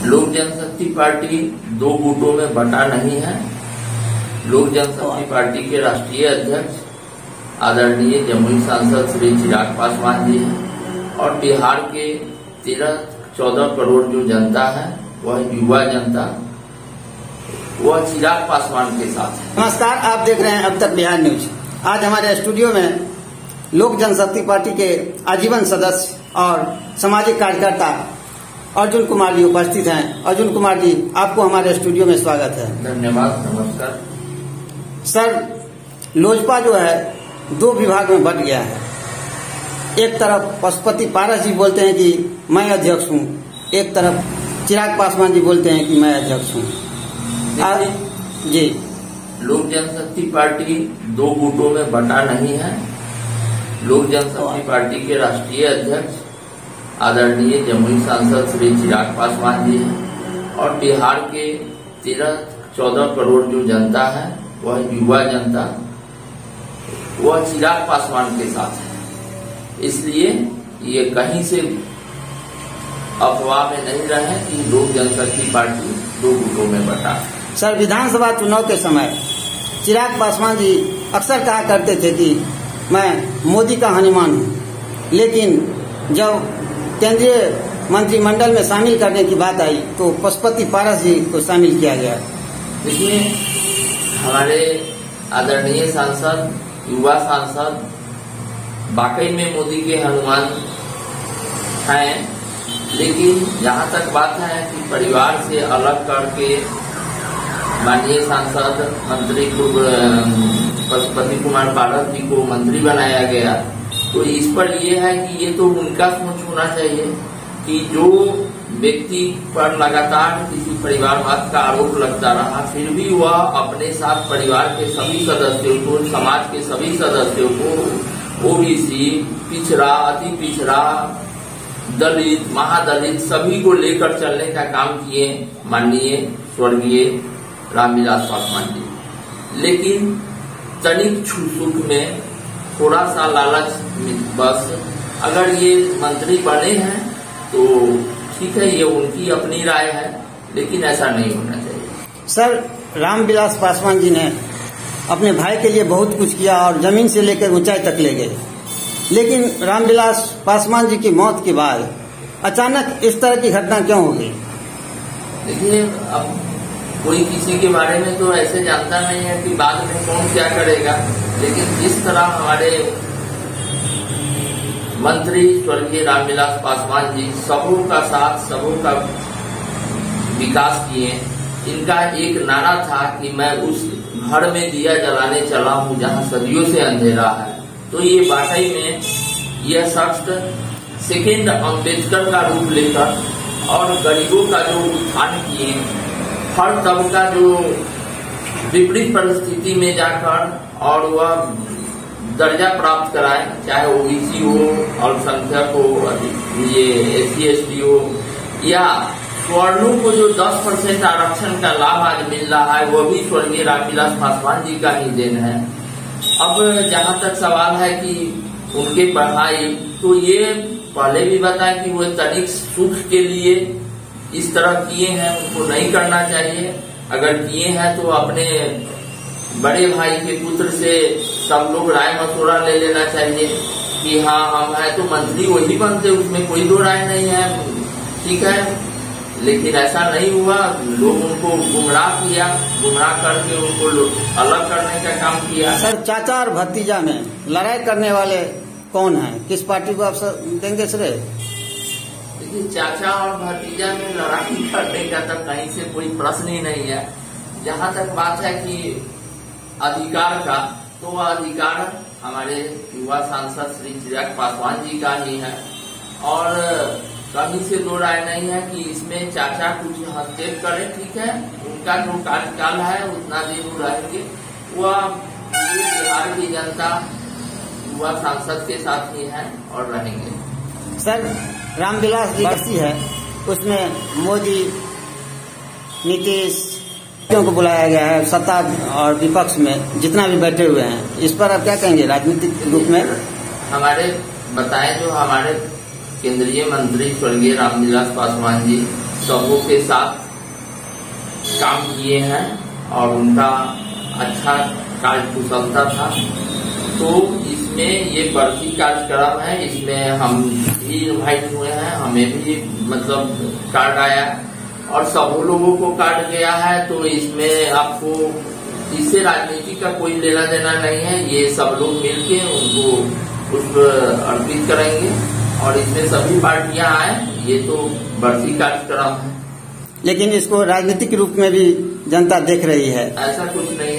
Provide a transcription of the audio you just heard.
लोक जनशक्ति पार्टी दो गुटों में बटा नहीं है। लोक जनशक्ति पार्टी के राष्ट्रीय अध्यक्ष आदरणीय जमुई सांसद श्री चिराग पासवान जी हैं और बिहार के 13-14 करोड़ जो जनता है वह युवा जनता वह चिराग पासवान के साथ है। नमस्कार, आप देख रहे हैं अब तक बिहार न्यूज। आज हमारे स्टूडियो में लोक जनशक्ति पार्टी के आजीवन सदस्य और सामाजिक कार्यकर्ता अर्जुन कुमार जी उपस्थित हैं। अर्जुन कुमार जी, आपको हमारे स्टूडियो में स्वागत है। धन्यवाद, नमस्कार। सर, लोजपा जो है दो विभाग में बट गया है। एक तरफ पशुपति पारस जी बोलते हैं कि मैं अध्यक्ष हूँ, एक तरफ चिराग पासवान जी बोलते हैं कि मैं अध्यक्ष हूँ। जी, लोक जनशक्ति पार्टी दो गुटों में बटा नहीं है। लोक जनशक्ति पार्टी के राष्ट्रीय अध्यक्ष आदरणीय जमुई सांसद श्री चिराग पासवान जी हैं और बिहार के 13-14 करोड़ जो जनता है वह युवा जनता वह चिराग पासवान के साथ है। इसलिए ये कहीं से अफवाह में नहीं रहे कि लोक जनशक्ति पार्टी दो गुटों में बटा है। सर, विधानसभा चुनाव के समय चिराग पासवान जी अक्सर कहा करते थे कि मैं मोदी का हनुमान हूँ, लेकिन जब केंद्रीय मंत्रिमंडल में शामिल करने की बात आई तो पशुपति पारस जी को शामिल किया गया। देखिए, हमारे आदरणीय सांसद, युवा सांसद वाकई में मोदी के हनुमान हैं, लेकिन जहाँ तक बात है कि परिवार से अलग करके माननीय सांसद मंत्री को पशुपति कुमार पारस जी को मंत्री बनाया गया, तो इस पर यह है कि ये तो उनका सोच होना चाहिए कि जो व्यक्ति पर लगातार किसी परिवारवाद का आरोप लगता रहा, फिर भी वह अपने साथ परिवार के सभी सदस्यों को, समाज के सभी सदस्यों को, ओबीसी, पिछड़ा, अति पिछड़ा, दलित, महादलित सभी को लेकर चलने का काम किए माननीय स्वर्गीय रामविलास पासवान जी। लेकिन तनिक छुक में थोड़ा सा लालच, बस अगर ये मंत्री बने हैं तो ठीक है, ये उनकी अपनी राय है, लेकिन ऐसा नहीं होना चाहिए। सर, रामविलास पासवान जी ने अपने भाई के लिए बहुत कुछ किया और जमीन से लेकर ऊंचाई तक ले गए, लेकिन रामविलास पासवान जी की मौत के बाद अचानक इस तरह की घटना क्यों हो गई? देखिए, अब कोई किसी के बारे में तो ऐसे जानता नहीं है कि बाद में कौन क्या करेगा, लेकिन जिस तरह हमारे मंत्री स्वर्गीय रामविलास पासवान जी सबों का साथ, सबों का विकास किए, इनका एक नारा था कि मैं उस घर में दिया जलाने चला हूँ जहाँ सदियों से अंधेरा है। तो ये वाकई में यह शख्स सेकेंड अम्बेडकर का रूप लेकर और गरीबों का जो उत्थान किए, हर तबका जो विपरीत परिस्थिति में जाकर और वह दर्जा प्राप्त कराए, चाहे ओबीसी हो, अल्पसंख्यक हो, ये SC ST हो, या स्वर्णों को जो 10% आरक्षण का लाभ आज मिल रहा है, वह भी स्वर्गीय रामविलास पासवान जी का ही देन है। अब जहाँ तक सवाल है कि उनके पढ़ाई, तो ये पहले भी बताया कि वो तनिक सुख के लिए इस तरह किए हैं, उनको नहीं करना चाहिए। अगर किए हैं तो अपने बड़े भाई के पुत्र से सब लोग राय मशवरा ले लेना चाहिए कि हाँ हम है तो मंत्री वही बनते, उसमें कोई दो राय नहीं है, ठीक है। लेकिन ऐसा नहीं हुआ, लोग उनको गुमराह किया, गुमराह करके उनको अलग करने का काम किया। सर, चाचा और भतीजा में लड़ाई करने वाले कौन है? किस पार्टी को आप देंगे श्रेय? देखिए, चाचा और भतीजा में लड़ाई करने का तो कहीं से कोई प्रश्न ही नहीं है। जहाँ तक बात है कि अधिकार का, तो वह अधिकार हमारे युवा सांसद श्री चिराग पासवान जी का ही है और कहीं से दो राय नहीं है कि इसमें चाचा कुछ हस्तक्षेप करें, ठीक है, उनका जो कार्यकाल है उतना दिन वो रहेंगे, वह बिहार की जनता युवा सांसद के साथ ही है और रहेंगे। सर, रामविलास जी बस्ती है, उसमें मोदी, नीतीश को बुलाया गया है, सत्ता और विपक्ष में जितना भी बैठे हुए हैं, इस पर आप क्या कहेंगे राजनीतिक रूप में? हमारे बताएं, जो हमारे केंद्रीय मंत्री स्वर्गीय रामविलास पासवान जी सबों के साथ काम किए हैं और उनका अच्छा कार्यकुशलता था। तो इसमें ये बरसी कार्यक्रम है, इसमें हम भी इन्वाइट हुए हैं, हमें भी मतलब कार्ड आया और सब लोगों को कार्ड गया है। तो इसमें आपको इससे राजनीति का कोई लेना देना नहीं है, ये सब लोग मिलके उनको पुष्प अर्पित करेंगे और इसमें सभी पार्टियां आए। ये तो बरसी कार्यक्रम है, लेकिन इसको राजनीतिक रूप में भी जनता देख रही है। ऐसा कुछ नहीं